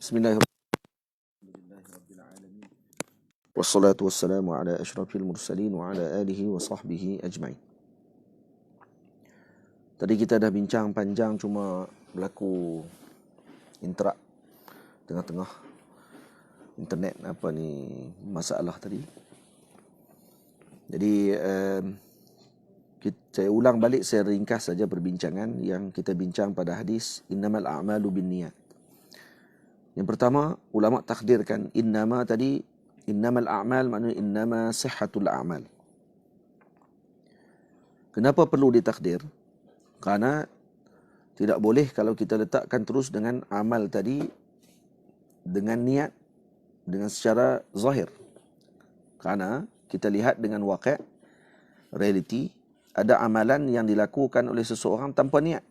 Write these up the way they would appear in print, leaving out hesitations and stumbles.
Bismillahirrahmanirrahim. Wassalatu wassalamu ala asyrafil mursalin wa ala alihi wa sahbihi ajma'in. Tadi kita dah bincang panjang, cuma berlaku interak tengah-tengah internet masalah tadi. Jadi saya ulang balik, saya ringkas saja perbincangan yang kita bincang pada hadis innamal a'malu binniyat. Yang pertama, ulama takdirkan innama tadi, innamal a'mal maknanya innama sihhatul a'mal. Kenapa perlu ditakdir? Karena tidak boleh kalau kita letakkan terus dengan amal tadi dengan niat, dengan secara zahir. Karena kita lihat dengan waqi', reality, ada amalan yang dilakukan oleh seseorang tanpa niat.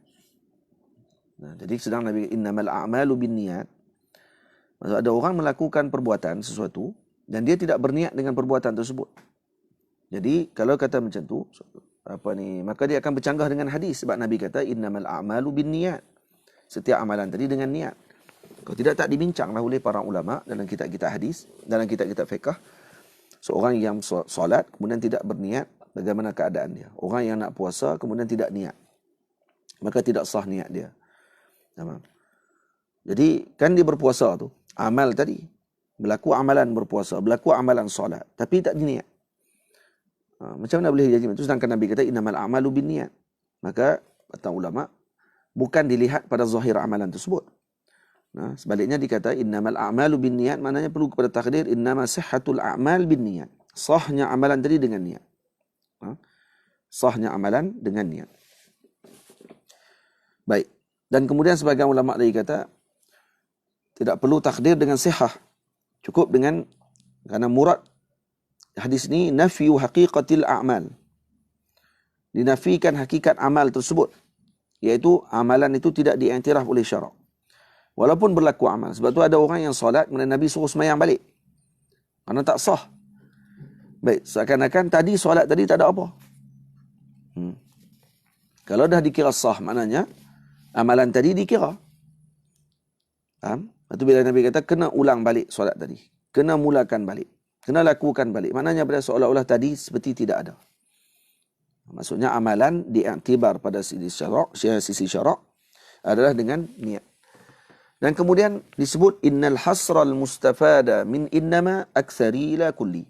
Nah, jadi sedang Nabi innamal a'malu binniyat. Maksud ada orang melakukan perbuatan sesuatu dan dia tidak berniat dengan perbuatan tersebut. Jadi kalau kata macam tu, maka dia akan bercanggah dengan hadis, sebab Nabi kata innamal a'malu binniyat. Setiap amalan tadi dengan niat. Kalau tidak, tak dibincanglah oleh para ulama dalam kitab-kitab hadis, dalam kitab-kitab fiqh. Seorang yang solat kemudian tidak berniat, bagaimana keadaan dia? Orang yang nak puasa kemudian tidak niat, maka tidak sah niat dia. Jadi kan dia berpuasa tu, amal tadi, berlaku amalan berpuasa, berlaku amalan solat, tapi tak diniat. Macam mana boleh jadi itu? Sedangkan Nabi kata innamal a'malu binniyat. Maka kata ulama, bukan dilihat pada zahir amalan tersebut. Nah, sebaliknya dikata innamal a'malu binniyat, maknanya perlu kepada takdir innama sihhatul a'mal binniyat. Sahnya amalan tadi dengan niat. Sahnya amalan dengan niat. Baik. Dan kemudian sebagian ulama lagi kata tidak perlu takdir dengan sihah. Cukup dengan, karena murad hadis ini nafyu haqiqatil a'mal. Dinafikan hakikat amal tersebut, iaitu amalan itu tidak diiktiraf oleh syarak. Walaupun berlaku amal. Sebab tu ada orang yang solat kemudian Nabi suruh sembahyang balik, kerana tak sah. Baik, seakan-akan tadi solat tadi tak ada apa. Kalau dah dikira sah, maknanya amalan tadi dikira. Faham? Itu bila Nabi kata kena ulang balik solat tadi, kena mulakan balik, kena lakukan balik. Maknanya pada seolah-olah tadi seperti tidak ada. Maksudnya amalan diiktibar pada sisi syarak adalah dengan niat. Dan kemudian disebut innal hasral mustafada min innama aktsari la kulli.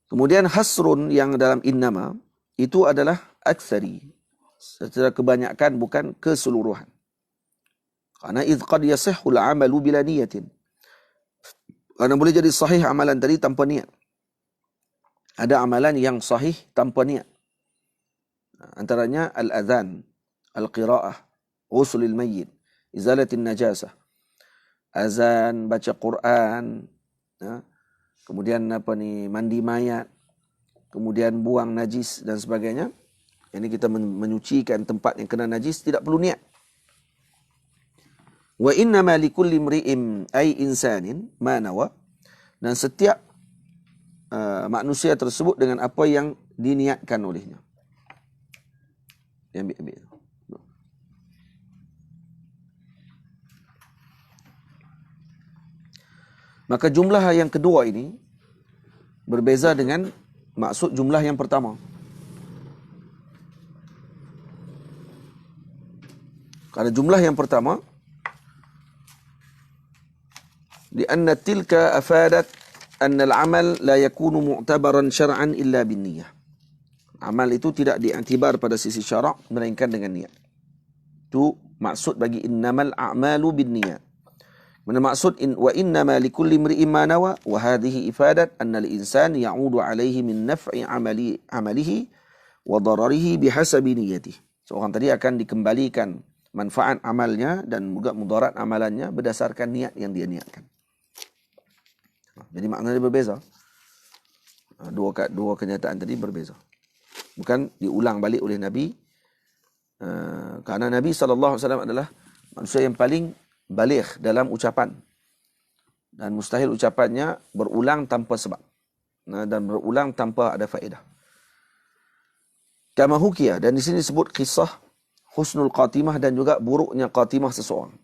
Kemudian hasrun yang dalam innama itu adalah aktsari, secara kebanyakan, bukan keseluruhan. Karena idh qad yasihhul amalu bila niyatin. Karena boleh jadi sahih amalan tadi tanpa niat. Ada amalan yang sahih tanpa niat. Antaranya al-adhan, al-qira'ah, ghuslul mayyit, izalatin najasah, azan, baca Quran, kemudian mandi mayat, kemudian buang najis dan sebagainya. Ini kita menyucikan tempat yang kena najis, tidak perlu niat. Wa innama likulli imri'in ay insanin ma nawa. Dan setiap manusia tersebut dengan apa yang diniatkan olehnya. Ambil. Maka jumlah yang kedua ini berbeza dengan maksud jumlah yang pertama. Karena jumlah yang pertama, lianna tilka afadat anna al-amal la yakunu mu'tabaran syar'an illa binniyah. Amal itu tidak diiktibar pada sisi syarak melainkan dengan niat. Itu maksud bagi innamal a'malu binniyat. Mana maksud wa innama likulli imri'in ma nawa, wa hadhihi ifadat anna al-insan ya'udu alayhi min naf'i amalihi wa dararihi bihasabi niyyatihi. Seorang tadi akan dikembalikan manfaat amalnya dan juga mudarat amalannya berdasarkan niat yang dia niatkan. Jadi maknanya berbeza. Dua kenyataan tadi berbeza. Bukan diulang balik oleh Nabi. Karena Nabi SAW adalah manusia yang paling baligh dalam ucapan. Dan mustahil ucapannya berulang tanpa sebab. Dan berulang tanpa ada faedah. Kama hukia. Dan di sini disebut kisah husnul qatimah dan juga buruknya qatimah seseorang.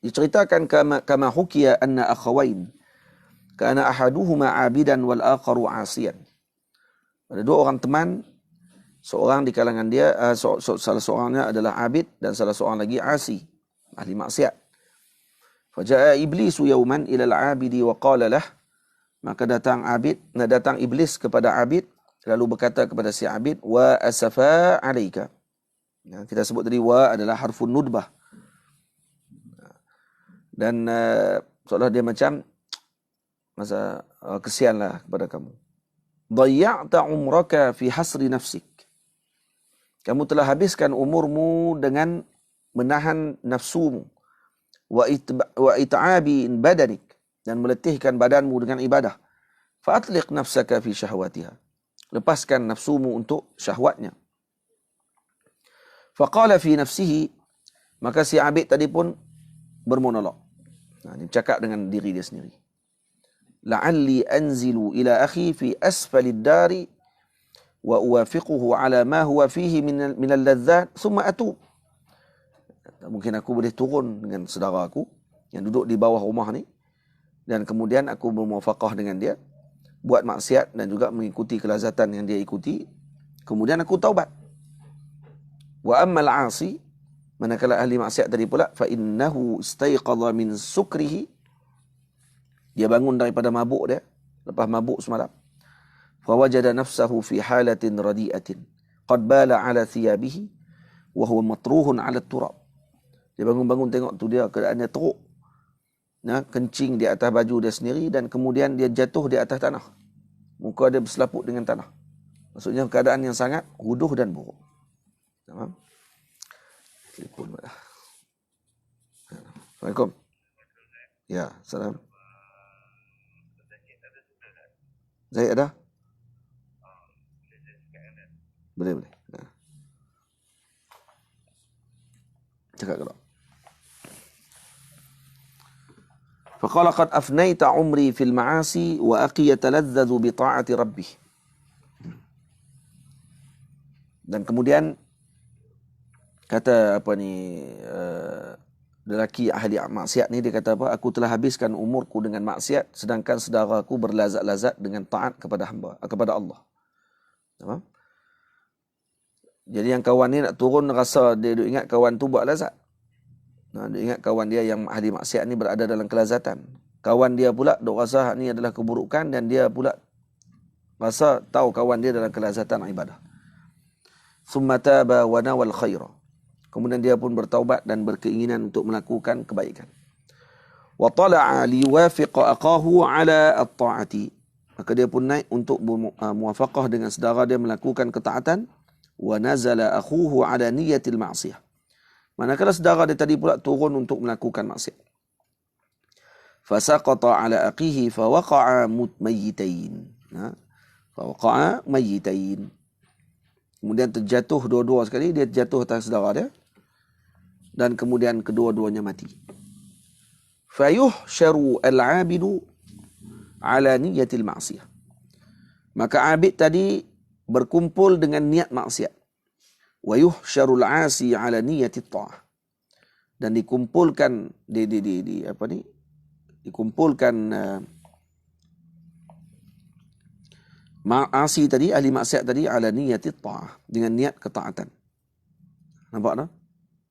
diceritakan kama hukiya anna akhawain kana ahaduhuma abidan wal akharu asiyan. Ada dua orang teman, seorang di kalangan dia salah seorangnya adalah abid dan salah seorang lagi asi, ahli maksiat. Faja'a iblisu yawman ila al-abidi wa qala lah, maka datang iblis kepada abid lalu berkata kepada si abid, wa asafa alayka. Kita sebut tadi wa adalah harfun nudbah. Dan seolah dia macam kesianlah kepada kamu. Dayya'ta umraka fi hasri nafsik. Kamu telah habiskan umurmu dengan menahan nafsumu. Wa it'abi badanik, dan meletihkan badanmu dengan ibadah. Fa'atliq nafsaka fi syahwatiha. Lepaskan nafsumu untuk syahwatnya. Faqala fi nafsihi, maka si abid tadi pun bermonolog. Dia cakap dengan diri dia sendiri. La'alli anzilu ila akhi fi asfali ad-dari wa uwafiquhu ala ma huwa fihi min al-ladzat thumma atub. Mungkin aku boleh turun dengan saudara aku yang duduk di bawah rumah ni, dan kemudian aku bermuafaqah dengan dia, buat maksiat dan juga mengikuti kelazatan yang dia ikuti, kemudian aku taubat. Wa ammal 'asi, manakala ahli maksiat tadi pula, fa innahu istayqadha min sukrihi, dia bangun daripada mabuk dia, lepas mabuk semalam. Fa wajada nafsahu fi halatin radi'atin qad bala 'ala thiyabihi wa huwa matruhun 'ala turab. Dia bangun-bangun tengok tu dia keadaannya teruk. Kencing di atas baju dia sendiri dan kemudian dia jatuh di atas tanah. Muka dia berselaput dengan tanah. Maksudnya keadaan yang sangat ruduh dan buruk. Faham? Telefon pula. Assalamualaikum. Ya, salam. Zahid ada? Boleh. Cakap kalau. Faqala qad afnaita umri fil ma'asi wa aqi yatalazzadhu bi ta'ati rabbih. Dan kemudian kata lelaki ahli maksiat ni, dia kata apa? Aku telah habiskan umurku dengan maksiat sedangkan saudaraku berlazat-lazat dengan taat kepada Allah. Faham? Jadi yang kawan ni nak turun rasa dia duk ingat kawan tu buat lazat. Dia ingat kawan dia yang ahli maksiat ni berada dalam kelazatan. Kawan dia pula duk rasa ni adalah keburukan dan dia pula rasa tahu kawan dia dalam kelazatan ibadah. Thumma taba wa nawal khaira. Kemudian dia pun bertaubat dan berkeinginan untuk melakukan kebaikan. Wa tala'a liwafiqa aqahu ala at-ta'ati. Maka dia pun naik untuk muwafaqah dengan saudara dia melakukan ketaatan. Wa nazala akhuhu ala niyatil ma'siyah. Manakala saudara dia tadi pula turun untuk melakukan maksiat. Fasaqata ala aqihi fawaqa'a mayyitain. Fawaqa'a mayyitain. Kemudian terjatuh dua-dua sekali, dia terjatuh atas saudara dia dan kemudian kedua-duanya mati. Fayuhsyaru al-'abidu ala niyatil ma'siyah. Maka abid tadi berkumpul dengan niat maksiat. Wa yuhsyarul 'asi 'ala niyyati ta'ah. Dan dikumpulkan dikumpulkan ma'asi tadi, ahli maksiat tadi, 'ala niyyati ta'ah, dengan niat ketaatan. Nampak tak?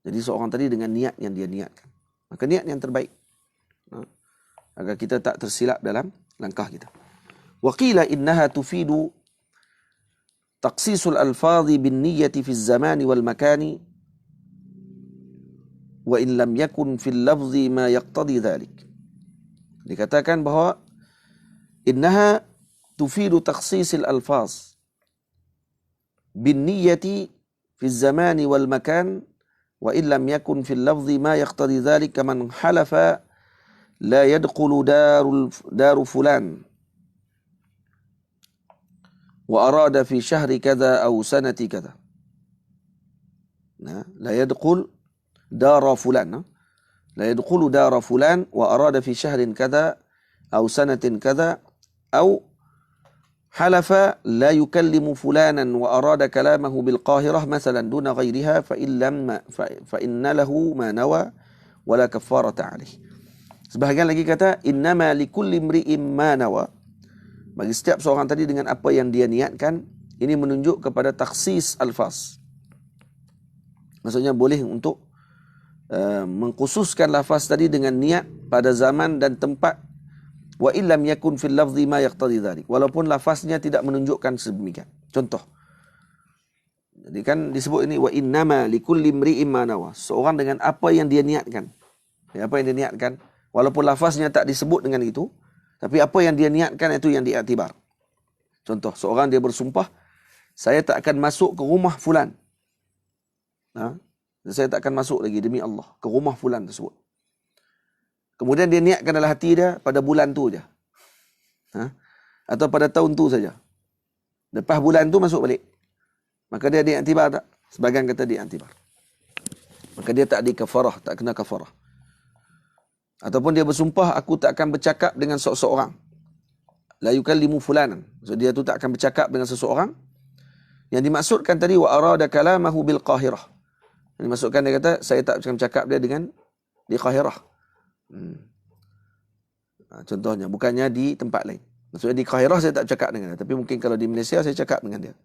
Jadi seorang tadi dengan niat yang dia niatkan. Maka niat yang terbaik. Agar kita tak tersilap dalam langkah kita. Wa qila innaha tufidu taqsisul alfadhi bin niyyati fi az-zamani wal makani wa in lam yakun fil lafzi ma yaqtadi dhalik. Dikatakan bahawa innaha tufidu taqsisil alfaz bin niyyati fi az-zamani wal makan wa in lam yakun fil lafzi ma yaqtadi dhalik kaman halafa la yadkhulu daru fulan wa arada fi syahri kadza aw sanati kadza. La yadkhul dara fulan. La yadkhulu dara fulan wa arada fi syahrin kadza aw sanatin kadza aw halafa la yukallimu fulanan wa arada kalamahu bil qahirah mathalan duna ghayriha fa inna lahu ma nawa wala kafarata alaih. Sebahagian lagi kata innama likulli imri'in ma nawa. Bagi setiap seorang tadi dengan apa yang dia niatkan. Ini menunjuk kepada takhsis alfaz. Maksudnya boleh untuk mengkhususkan lafaz tadi dengan niat pada zaman dan tempat. Wa illam yakun fil lafzi ma yaqtadi dhalik. Walaupun lafaznya tidak menunjukkan sedemikian. Contoh. Jadi kan disebut ini wa innama likulli imri'in ma nawa. Seorang dengan apa yang dia niatkan. Ya, apa yang dia niatkan. Walaupun lafaznya tak disebut dengan itu, tapi apa yang dia niatkan itu yang diiktibar. Contoh, seorang dia bersumpah, saya tak akan masuk ke rumah fulan. Saya tak akan masuk lagi demi Allah ke rumah fulan tersebut. Kemudian dia niatkan dalam hati dia pada bulan tu saja. Atau pada tahun tu saja. Lepas bulan tu masuk balik. Maka dia diiktibar tak? Sebagian kata diiktibar. Maka dia tak di kafarah, tak kena kafarah. Ataupun dia bersumpah, aku tak akan bercakap dengan seseorang. La yukallimu fulanan. So, dia tu tak akan bercakap dengan seseorang. Yang dimaksudkan tadi, wa arada kalamahu bil qahirah. Yang dimaksudkan dia kata, saya tak akan bercakap dia dengan di Qahirah. Contohnya, bukannya di tempat lain. Maksudnya di Qahirah saya tak bercakap dengan dia. Tapi mungkin kalau di Malaysia saya cakap dengan dia.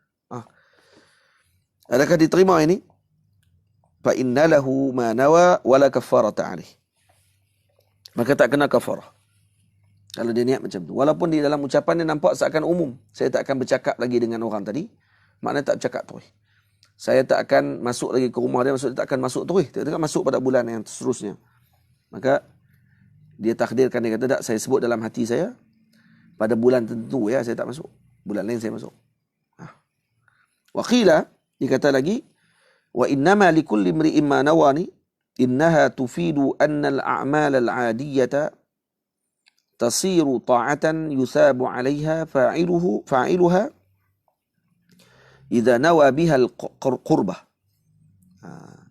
Adakah diterima ini? Fa inna lahu ma nawa wala kafarata alaih. Maka tak kena kafarah. Kalau dia niat macam tu. Walaupun di dalam ucapan dia nampak seakan umum. Saya tak akan bercakap lagi dengan orang tadi. Maknanya tak bercakap terus. Saya tak akan masuk lagi ke rumah dia. Maksudnya tak akan masuk terus. Dia akan masuk pada bulan yang seterusnya. Maka dia takdirkan, dia kata tak, saya sebut dalam hati saya. Pada bulan tentu ya saya tak masuk. Bulan lain saya masuk. Wa qila, dikata lagi. Wa innama likulli imri'in ma nawani. Innaha tufidu anna al-a'mal al-'adiyata tasiru ta'atan yusabu 'alayha fa'iluha idza nawa biha al-qurbah.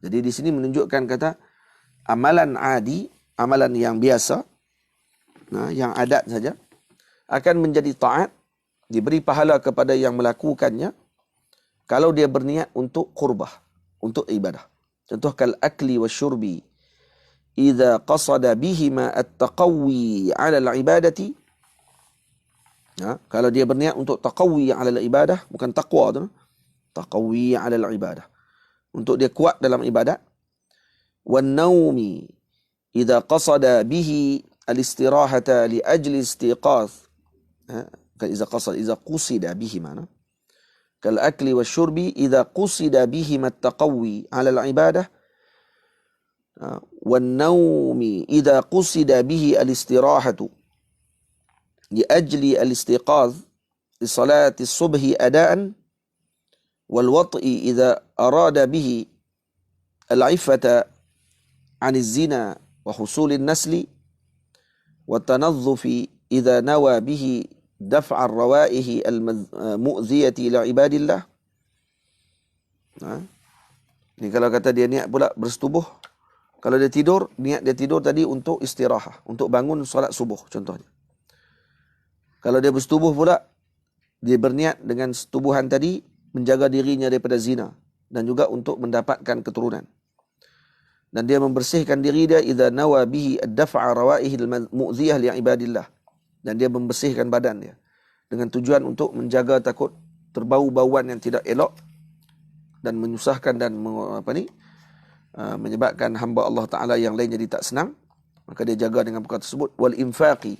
Jadi di sini menunjukkan kata amalan adi, amalan yang biasa, yang adat saja, akan menjadi taat, diberi pahala kepada yang melakukannya kalau dia berniat untuk qurbah, untuk ibadah. Contoh kal akli wa syurbi idza qasada bihima at-taqawwi 'ala al-ibadati. Kalau dia berniat untuk taqawwi 'ala al-ibadah, bukan taqwa tu, taqawwi 'ala al-ibadah, untuk dia kuat dalam ibadat. Wan naumi idza qasada bihi al-istirahata li ajli istiqath. Idza qusida bihi mana? Kal akli wasyurbi idza qusida bihim at-taqawwi 'ala al-ibadah. Wan naumi idza qusida bihi al-istirahatu li ajli al-istiqath li salati as-subhi adaan. Wal wat'i idza arada bihi al-'iffata 'an az-zina wa husul an-nasli. Wa tanadhufi idza nawa bihi daf'a ar-rawaihi al-mu'dhiyati ila ibadillah. Ini kalau kata dia niat pula bersetubuh. Kalau dia tidur, niat dia tidur tadi untuk istirahah, untuk bangun solat subuh contohnya. Kalau dia bersetubuh pula, dia berniat dengan setubuhan tadi menjaga dirinya daripada zina dan juga untuk mendapatkan keturunan. Dan dia membersihkan diri dia idza nawa bihi ad-daf'a rawaihi al-mu'dhiyah li ibadillah. Dan dia membersihkan badan dia dengan tujuan untuk menjaga takut terbau-bauan yang tidak elok dan menyusahkan dan menyebabkan hamba Allah Ta'ala yang lain jadi tak senang. Maka dia jaga dengan perkara tersebut. Wal infaqi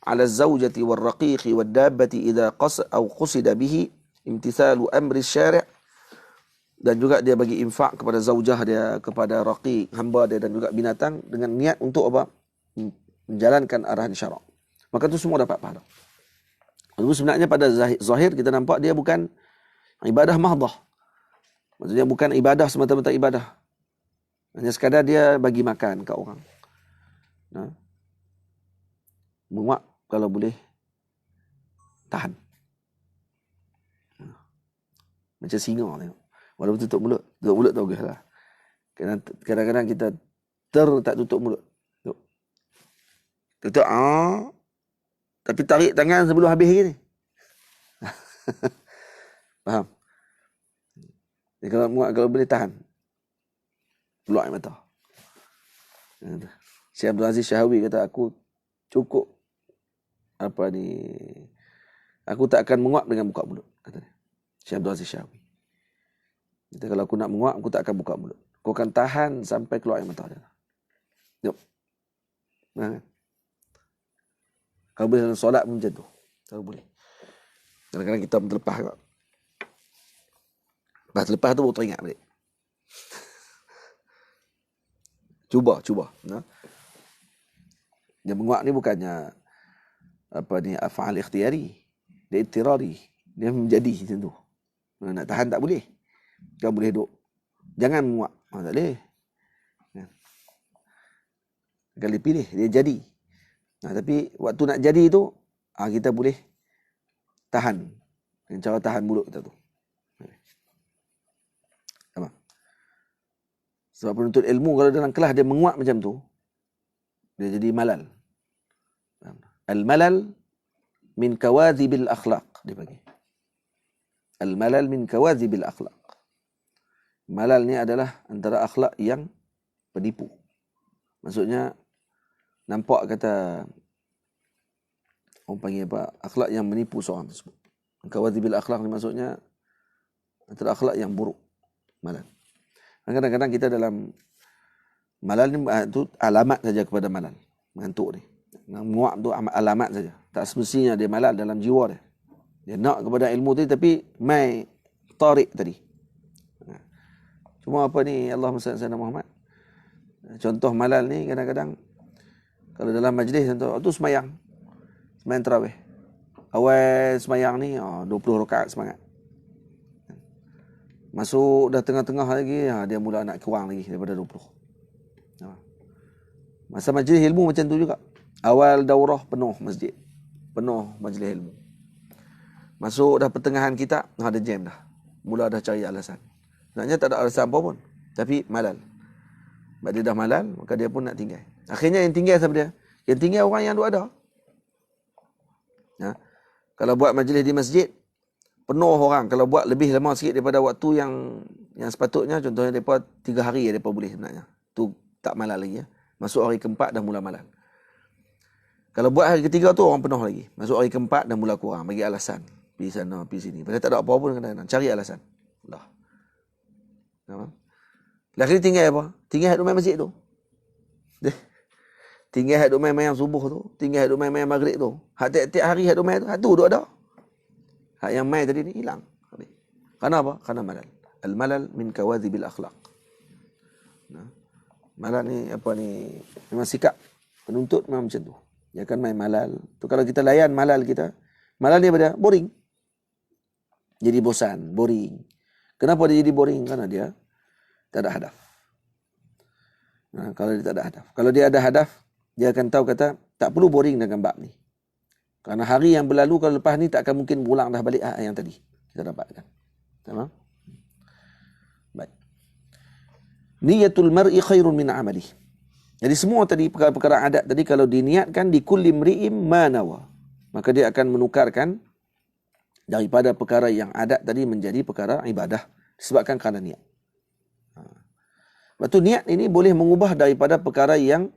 ala zawjati wal raqiqi wal dabbati idha qusida bihi imtithalu amri syari'. Dan juga dia bagi infak kepada zaujah dia, kepada raqiq, hamba dia dan juga binatang dengan niat untuk apa? Menjalankan arahan syarak. Maka itu semua dapat pahala. Lalu sebenarnya pada zahir kita nampak dia bukan ibadah mahdah. Maksudnya bukan ibadah semata-mata ibadah. Hanya sekadar dia bagi makan ke orang. Muak kalau boleh tahan. Macam singa tengok. Walaupun tutup mulut tak baguslah. Kadang-kadang kita tak tutup mulut. Tutup tapi tarik tangan sebelum habis lagi ni. Faham? Jadi kalau muak kalau boleh tahan. Keluar air mata. Syekh Abdul Aziz Syahawi kata, aku cukup aku tak akan menguap dengan buka mulut, kata dia. Syekh Abdul Aziz Syahawi. Kata, kalau aku nak menguap, aku tak akan buka mulut. Aku akan tahan sampai keluar air mata dia. Yuk. Nah, kalau boleh dalam solat pun macam tu. Kalau boleh. Kadang-kadang kita terlepas juga. Lepas terlepas tu baru teringat balik. Cuba. Nah. Dia menguap ni bukannya af'al ikhtiyari. Dia ittirari. Dia menjadi macam tu. Nak tahan tak boleh. Kau boleh duduk. Jangan menguap. Tak boleh. Kali pilih, dia jadi. Tapi waktu nak jadi tu, kita boleh tahan. Dengan cara tahan mulut kita tu. Apa? Sebab penuntut ilmu kalau dalam kelas dia menguap macam tu, dia jadi malal. Al-malal min kawadhibil akhlaq, dia panggil. Al-malal min kawadhibil akhlaq. Malal ni adalah antara akhlak yang penipu. Maksudnya, nampak kata, orang panggil apa, akhlak yang menipu seorang tersebut. Kawadhibil akhlaq ni maksudnya, antara akhlak yang buruk. Malal. Kadang-kadang kita dalam malal ni tu alamat saja kepada malal. Mengantuk ni. Menguap tu alamat saja. Tak semestinya dia malal dalam jiwa dia. Dia nak kepada ilmu tadi tapi mai tarik tadi. Cuma apa ni, Allahumma salli ala Muhammad. Contoh malal ni kadang-kadang kalau dalam majlis contoh tu semayang tarawih. Awal semayang ni 20 rakaat semangat. Masuk dah tengah-tengah lagi, dia mula nak kurang lagi daripada 20. Masa majlis ilmu macam tu juga. Awal daurah penuh masjid. Penuh majlis ilmu. Masuk dah pertengahan kitab, ada jam dah. Mula dah cari alasan. Sebenarnya tak ada alasan apa pun. Tapi malal. Sebab dia dah malal, maka dia pun nak tinggal. Akhirnya yang tinggal siapa dia? Yang tinggal orang yang duk ada. Kalau buat majlis di masjid, penuh orang. Kalau buat lebih lama sikit daripada waktu yang sepatutnya, contohnya mereka 3 hari mereka boleh sebenarnya. Tu tak malal lagi. Masuk hari keempat dah mula malal. Kalau buat hari ketiga tu orang penuh lagi. Masuk hari keempat dah mula kurang. Bagi alasan. Pergi sana, pergi sini. Padahal tak ada apa-apa pun kadang-kadang. Cari alasan. Allah. Lagi tinggal apa? Tinggal duduk main masjid tu. Tinggal duduk main subuh tu. Tinggal duduk main maghrib tu. Tiap-tiap hari duduk main tu. Tu duduk ada. Hak yang main tadi ni hilang. Kenapa? Kerana malal. Al-malal min kawadhibil akhlaq. Malal ni memang sikap penuntut memang macam tu. Dia akan main malal. Tu kalau kita layan malal kita, malal ni apa dia? Boring. Jadi bosan, boring. Kenapa dia jadi boring? Kerana dia tak ada hadaf. Kalau dia tak ada hadaf. Kalau dia ada hadaf, dia akan tahu kata, tak perlu boring dengan bab ni. Kerana hari yang berlalu, kalau lepas ni tak akan mungkin berulang dah balik yang tadi. Kita dapatkan. Tamam? Baik. Niyatul mar'i khairun min amalih. Jadi semua tadi, perkara-perkara adat tadi, kalau diniatkan di kulli mri'im ma nawa, maka dia akan menukarkan daripada perkara yang adat tadi menjadi perkara ibadah. Disebabkan kerana niat. Sebab tu niat ini boleh mengubah daripada perkara yang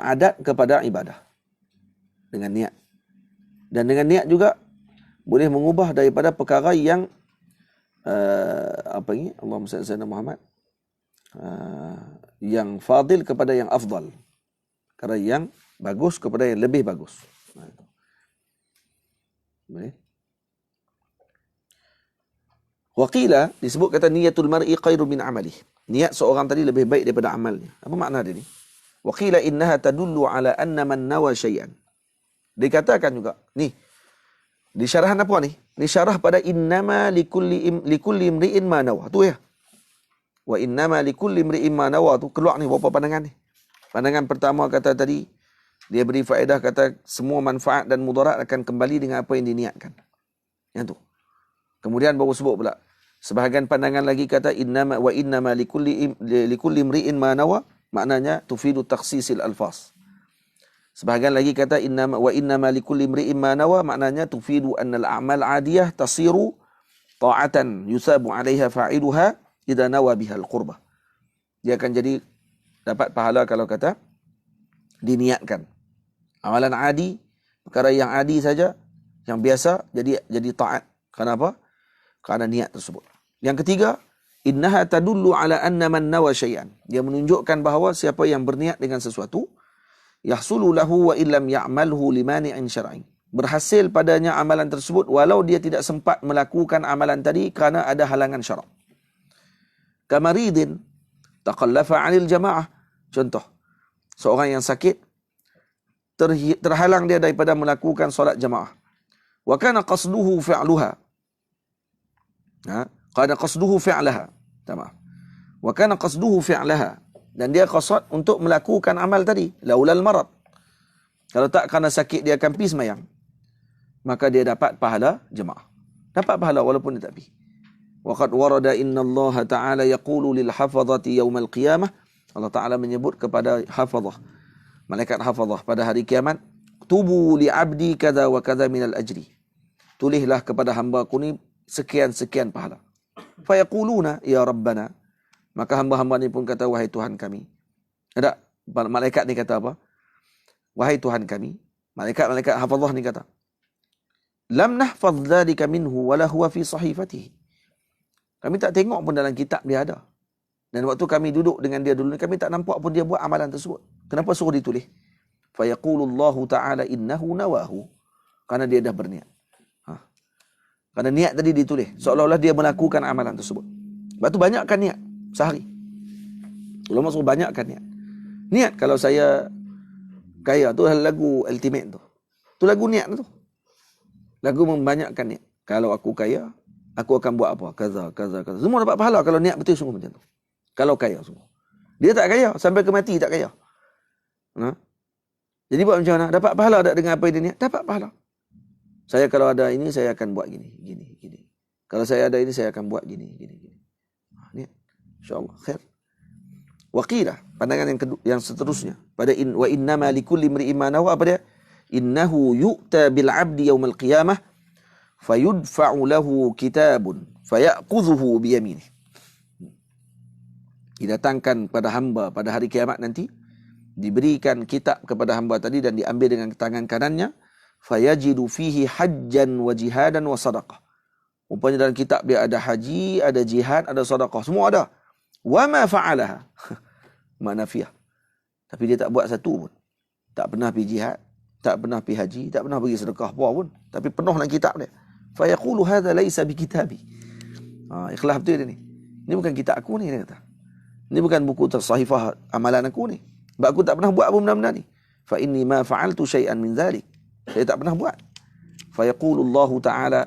adat kepada ibadah. Dengan niat. Dan dengan niat juga boleh mengubah daripada perkara yang Allahumma salli ala Muhammad, yang fadil kepada yang afdal. Perkara yang bagus kepada yang lebih bagus. Boleh? Waqila disebut kata niyatul mar'i khairu min amalih. Niat seorang tadi lebih baik daripada amalnya. Apa makna dia ni? Waqila innaha tadullu ala anna man nawa syai'an. Dikatakan juga, ni di syarahan apa ni? Ni syarah pada innama likulli imri'in ma nawa. Tu ya. Wa innama likulli imri'in ma nawa tu keluar ni berapa pandangan ni? Pandangan pertama kata tadi dia beri faedah kata semua manfaat dan mudarat akan kembali dengan apa yang diniatkan. Yang tu. Kemudian baru sebut pula sebahagian pandangan lagi kata innama likulli imri'in ma nawa, maknanya tufidu takhsisil alfaz. Sebahagian lagi kata innama likulli imri'in ma nawa, maknanya tufidu anna al-a'mal 'adiyah tasiru ta'atan yusabu 'alaiha fa'iluha idza nawa biha al-qurbah. Dia akan jadi dapat pahala kalau kata diniatkan. Amalan adi, perkara yang adi saja, yang biasa, jadi taat. Kenapa? Kerana niat tersebut. Yang ketiga, innaha tadullu ala anna man nawa syai'an. Dia menunjukkan bahawa siapa yang berniat dengan sesuatu, yahsulu lahu wa illam ya'malhu limani'in syar'i. Berhasil padanya amalan tersebut walau dia tidak sempat melakukan amalan tadi kerana ada halangan syarak. Kamaridin taqallafa 'anil jamaah. Contoh, seorang yang sakit terhalang dia daripada melakukan solat jamaah. Wa kana qasduhu fi'luha. Kana qasduhu fi'laha. Maaf. Wa kana qasduhu fi'laha. Dan dia qasad untuk melakukan amal tadi, laulal marad. Kalau tak kerana sakit dia akan pergi sembahyang, maka dia dapat pahala jemaah. Dapat pahala walaupun dia tak pergi. Wa qad warada inna Allah Ta'ala yaqulu lil hafazati yaumal qiyamah. Allah Ta'ala menyebut kepada hafazah, malaikat hafazah pada hari kiamat, tubu li abdi kadza wa kadza minal ajri. Tulislah kepada hamba-Ku ni sekian-sekian pahala. Fa yaquluna ya rabbana. Maka hamba-hamba ni pun kata, wahai Tuhan kami. Ada malaikat ni kata apa? Wahai Tuhan kami. Malaikat hafazah ni kata, lam nahfaz dzalika minhu wala huwa fi sahifatihi. Kami tak tengok pun dalam kitab dia ada. Dan waktu kami duduk dengan dia dulu, kami tak nampak pun dia buat amalan tersebut. Kenapa suruh ditulis? Fa yaqulullahu ta'ala innahu nawahu. Karena dia dah berniat. Kerana niat tadi ditulis, seolah-olah dia melakukan amalan tersebut. Sebab tu banyakkan niat sehari. Ulama suruh banyakkan niat. Niat kalau saya kaya tu lagu ultimate tu. Tu lagu niat tu. Lagu membanyakkan niat. Kalau aku kaya, aku akan buat apa? Kaza. Semua dapat pahala kalau niat betul sungguh macam tu. Kalau kaya semua. Dia tak kaya, sampai ke mati tak kaya. Jadi buat macam mana? Dapat pahala tak dengan apa yang dia niat? Dapat pahala. Saya kalau ada ini, saya akan buat gini. Kalau saya ada ini, saya akan buat gini. Niat. InsyaAllah. Khair. Waqilah. Pandangan yang seterusnya. Pada wa innama likulli imri'in ma nawa, apa dia? Innahu yu'ta bil 'abdi yaumal qiyamah fayudfa'u lahu kitabun faya'khudhuhu bi yaminih. Didatangkan pada hamba pada hari kiamat nanti, diberikan kitab kepada hamba tadi dan diambil dengan tangan kanannya, fayajidu fihi hajjan wa jihadan wa sadaqah. Rupanya dalam kitab dia ada haji, ada jihad, ada sedekah, semua ada. Wa ma fa'alaha. Makna fiyah. Tapi dia tak buat satu pun. Tak pernah pergi jihad, tak pernah pergi haji, tak pernah pergi sedekah apa pun. Tapi penuh dalam kitab dia. Fa yaqulu hadza laisa bi kitabi. Ikhlas betul dia ni. Ini bukan kitab aku ni, dia kata. Ini bukan buku tersahifah amalan aku ni. Sebab aku tak pernah buat apa benda-benda ni. Fa inni ma fa'altu syai'an min dzalik. Saya tak pernah buat. Fa yaqulu Allah Ta'ala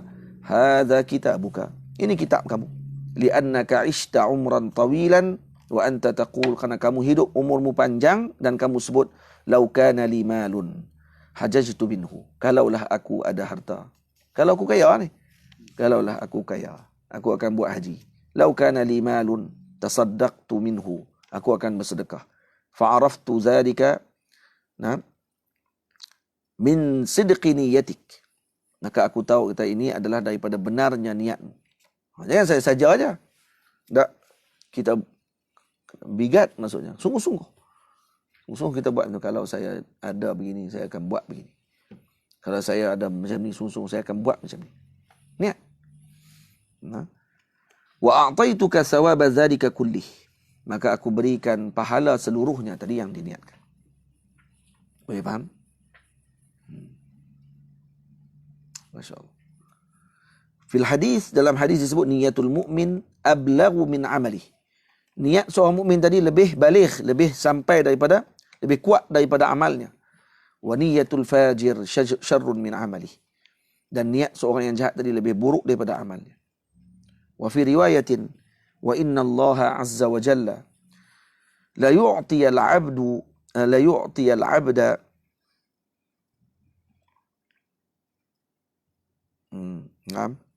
hadza kitabuka. Ini kitab kamu. Li'annaka 'ishta 'umran tawilan wa anta taqul, karena kamu hidup umurmu panjang dan kamu sebut lau kana li malun hajajtu minhu. Kalaulah aku ada harta. Kalau aku kaya ni. Kalaulah aku kaya, aku akan buat haji. Lau kana li malun tasaddaqtu minhu. Aku akan bersedekah. Fa'araftu zalika min sidqi niyatik. Maka aku tahu kata ini adalah daripada benarnya niatmu. Jangan saya saja aja. Tak, kita bigat maksudnya. Sungguh-sungguh. Sungguh kita buat itu. Kalau saya ada begini, saya akan buat begini. Kalau saya ada macam ni, sungguh-sungguh saya akan buat macam ni. Niat. Wa a'taituka thawaba dzalika kullih. Maka aku berikan pahala seluruhnya tadi yang diniatkan. Boleh faham? Masya-Allah. Fil hadis, dalam hadis disebut niyatul mu'min ablaghu min amali. Niat seorang mukmin tadi lebih baligh, lebih sampai daripada, lebih kuat daripada amalnya. Wa niyatul fajir syarrun min amali. Dan niat seorang yang jahat tadi lebih buruk daripada amalnya. Wa fi riwayatin wa inna Allah azza wa jalla la yu'ti al-'abda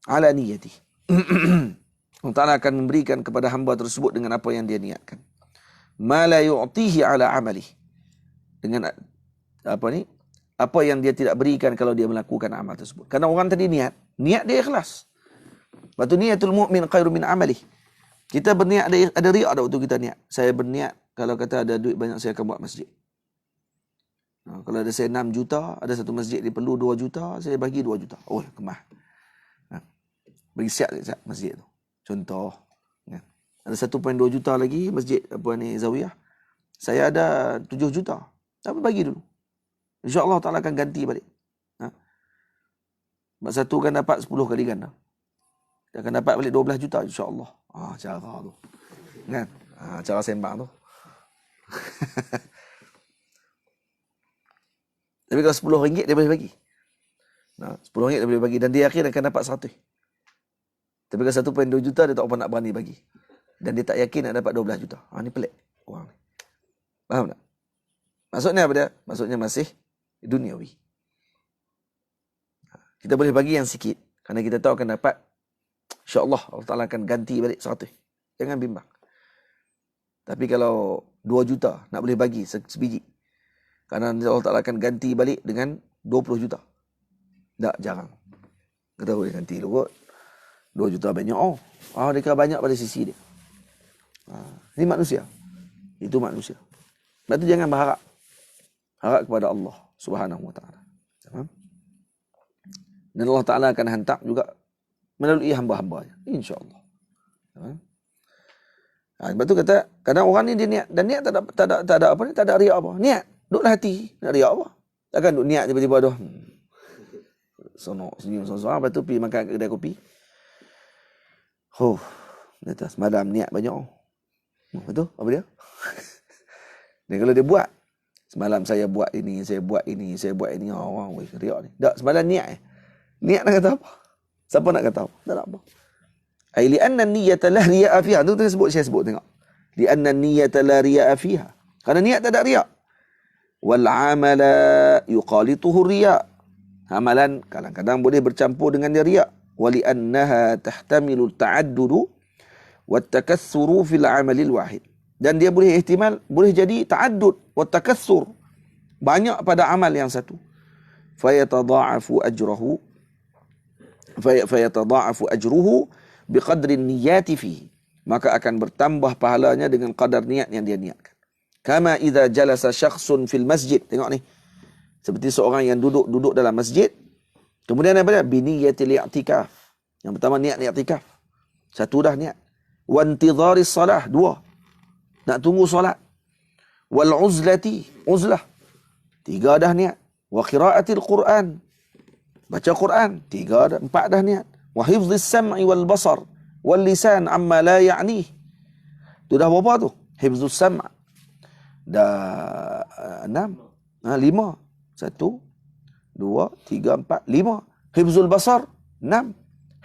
ala niyati. Allah Ta'ala akan memberikan kepada hamba tersebut dengan apa yang dia niatkan. Ma la yu'tihi ala amali. Dengan apa yang dia tidak berikan kalau dia melakukan amal tersebut. Karena orang tadi niat dia ikhlas. Waktu niatul mu'min khairu min amali. Kita berniat ada riak waktu kita niat. Saya berniat kalau kata ada duit banyak saya akan buat masjid. Kalau ada saya 6 juta, ada satu masjid dia perlu 2 juta, saya bagi 2 juta. Oh, kemah. Bagi siap masjid tu. Contoh. Ada 1.2 juta lagi masjid Zawiyah. Saya ada 7 juta. Tapi bagi dulu. InsyaAllah Ta'ala akan ganti balik. Sebab satu kan dapat 10 kali ganda. Dia akan dapat balik 12 juta insyaAllah. Cara tu. Kan? Cara sembang tu. Tapi kalau RM10 dia boleh bagi. RM10 dia boleh bagi. Dan dia yakin akan dapat 100. Tapi kalau 1.2 juta dia tak apa nak berani bagi. Dan dia tak yakin nak dapat 12 juta. Ni pelik orang ni. Faham tak? Maksudnya apa dia? Maksudnya masih duniawi. Kita boleh bagi yang sikit. Kerana kita tahu akan dapat, insyaAllah Allah Ta'ala akan ganti balik 100. Jangan bimbang. Tapi kalau 2 juta nak boleh bagi sebiji. Kerana Allah Ta'ala akan ganti balik dengan 20 juta. Tak, jarang. Kita boleh ganti dulu kot. 2 juta banyak. Dia kira banyak pada sisi dia. Ini manusia. Itu manusia. Sebab tu jangan berharap. Harap kepada Allah Subhanahu Wa Ta'ala. Dan Allah Ta'ala akan hantar juga melalui hamba-hambanya. InsyaAllah. Sebab tu kata, kadang orang ni dia niat. Dan niat tak ada apa ni, tak ada riak apa. Niat. Duduklah hati. Nak riak apa? Takkan duduk niat tiba-tiba dah. Sonok, senyum, sonok. Lepas tu pergi makan kat kedai kopi. Semalam niat banyak. Betul? Apa dia? Dan kalau dia buat, semalam saya buat ini, saya buat ini. Orang riak ni. Tak, semalam niat. Niat nak kata apa? Siapa nak kata apa? Tak nak apa. Li'anna niyata la riya'a fiha. Tu saya sebut tengok. Li'anna niyata la riya'a fiha. Kerana niat tak ada riak. Wal amala yuqalituhu riya'. Amalan kadang-kadang boleh bercampur dengan dia riak. Wa li'annaha tahtamilu ta'addudu wa takassuru fil amalil wahid. Dan dia boleh ihtimal, boleh jadi ta'addud wa takassur. Banyak pada amal yang satu. Fayatadha'afu ajruhu biqadri niyati fihi. Maka akan bertambah pahalanya dengan kadar niat yang dia niatkan. Kama idza jalasa syakhsun fil masjid. Tengok ni. Seperti seorang yang duduk dalam masjid. Kemudian apa dia? Biniyatil i'tikaf. Yang pertama niat i'tikaf. Satu dah niat. Wa intidharis salah. 2. Nak tunggu solat. Wal uzlah. 3 dah niat. Wa qiraatil Quran. Baca Quran. 3 dah, 4 dah niat. Wa hifdhis sam'i wal basar wal lisan amma la ya'nih. Tu dah berapa tu? Hifdhus sam'. Dah 6. 5. 1, 2, 3, 4, 5. Hifzul basar 6.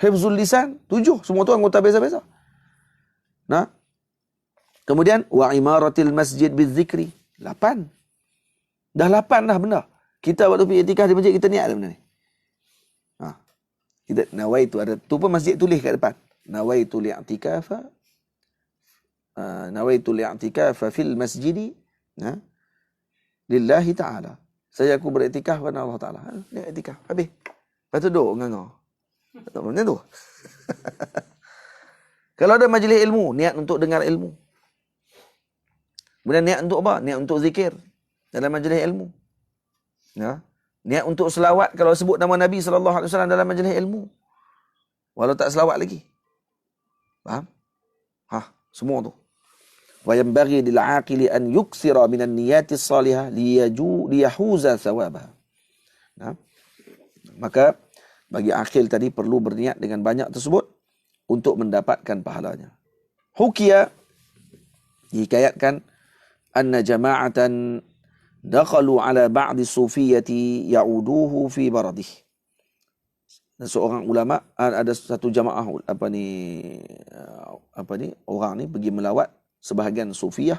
Hifzul lisan 7. Semua tu anggota biasa-biasa. Kemudian wa imaratil masjid bizikri 8. Dah 8 dah benda. Kita waktu pergi iktikaf di masjid kita niat ada benda ni. Kita nawaitu ada tu pun masjid tulis kat depan. Nawaitu li'atikafa fil masjidi lillahi ta'ala. Saya aku beriktikaf kepada Allah Ta'ala. Dia iktikaf. Habis. Lepas tu duduk ngangau. Tak macam tu. Kalau ada majlis ilmu, niat untuk dengar ilmu. Kemudian niat untuk apa? Niat untuk zikir dalam majlis ilmu. Niat untuk selawat kalau sebut nama Nabi SAW dalam majlis ilmu. Walau tak selawat lagi. Faham? Semua tu. Wa yanbaghi lil 'aqili an yuksira minan niyati salihah liyahuza thawabaha. Maka bagi akil tadi perlu berniat dengan banyak tersebut untuk mendapatkan pahalanya. Hukiya dihikayatkan anna jama'atan dakhalu ala ba'di sufiyati ya'uduhu fi baradih. Seorang ulama, ada satu jamaah orang ni pergi melawat sebahagian sufiyah,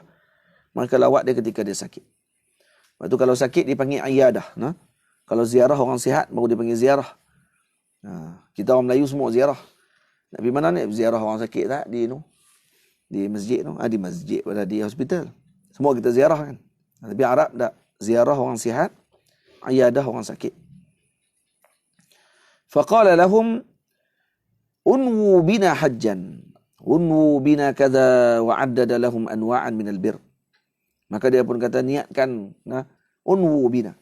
maka lawat dia ketika dia sakit. Lepas tu kalau sakit dipanggil iyadah. Kalau ziarah orang sihat baru dipanggil ziarah. Kita orang Melayu semua ziarah. Nak pergi mana ni? Ziarah orang sakit tak? Di masjid tu. Di masjid pada di hospital. Semua kita ziarah kan. Tapi Arab tak. Ziarah orang sihat, iyadah orang sakit. Faqala lahum unwu bina hajjan. Unwu bina kadha wa addada lahum anwa'an minal bir. Maka dia pun kata, niatkan, unwu bina.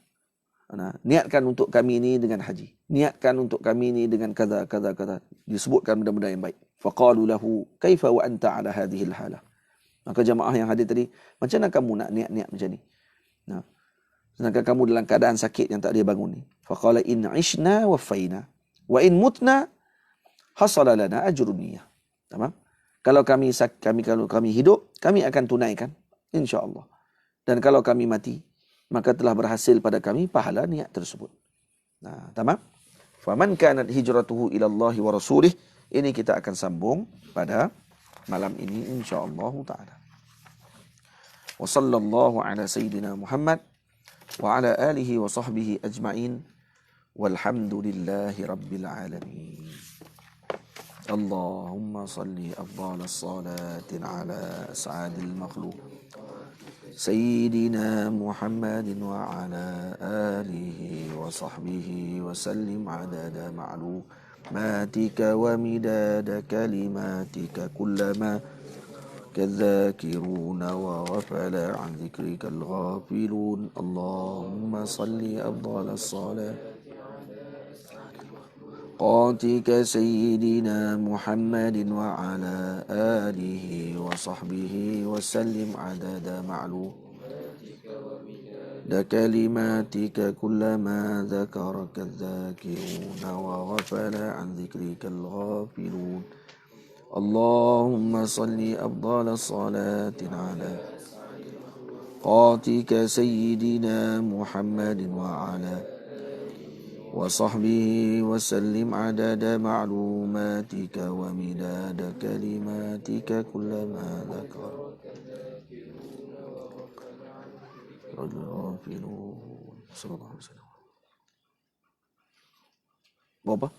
Niatkan untuk kami ini dengan haji. Niatkan untuk kami ini dengan kaza, kaza, kaza. Disebutkan benda-benda yang baik. Faqalu lahu, kaifa wa anta ala hadhihi al-halah. Maka jamaah yang hadir tadi, macam mana kamu nak niat-niat macam ni? Sedangkan kamu dalam keadaan sakit yang tak boleh bangun ni. Faqala in ishna wafaina wa in mutna hasala lana ajrun niyyah. Tamam? Kalau kami hidup, kami akan tunaikan insya-Allah. Dan kalau kami mati, maka telah berhasil pada kami pahala niat tersebut. Tamam? Faman kanat hijratuhu ila Allah wa rasulih. Ini kita akan sambung pada malam ini insya-Allah taala. Wa sallallahu ala sayyidina Muhammad wa ala alihi wa sahbihi ajma'in. Walhamdulillahi rabbil alamin. Allahumma salli afdalas salatin ala as'adil makhluq Sayyidina Muhammadin wa ala alihi wa sahbihi wa sallim adada ma'lumatika wa midada kalimatika kullama كالذاكرون وغفل عن ذكرك الغافلون اللهم صل أفضل الصلاة قاتك سيدنا محمد وعلى آله وصحبه وسلم عدد كلماتك كلما ذكرك الذاكرون وغفل عن ذكرك الغافلون اللهم صل أفضل الصلاة على قاتك سيدنا محمد وعلى وصحبه وسلم عدد معلوماتك ومداد كلماتك كلما ذكر الغافلون صلى الله عليه وسلم. Bapak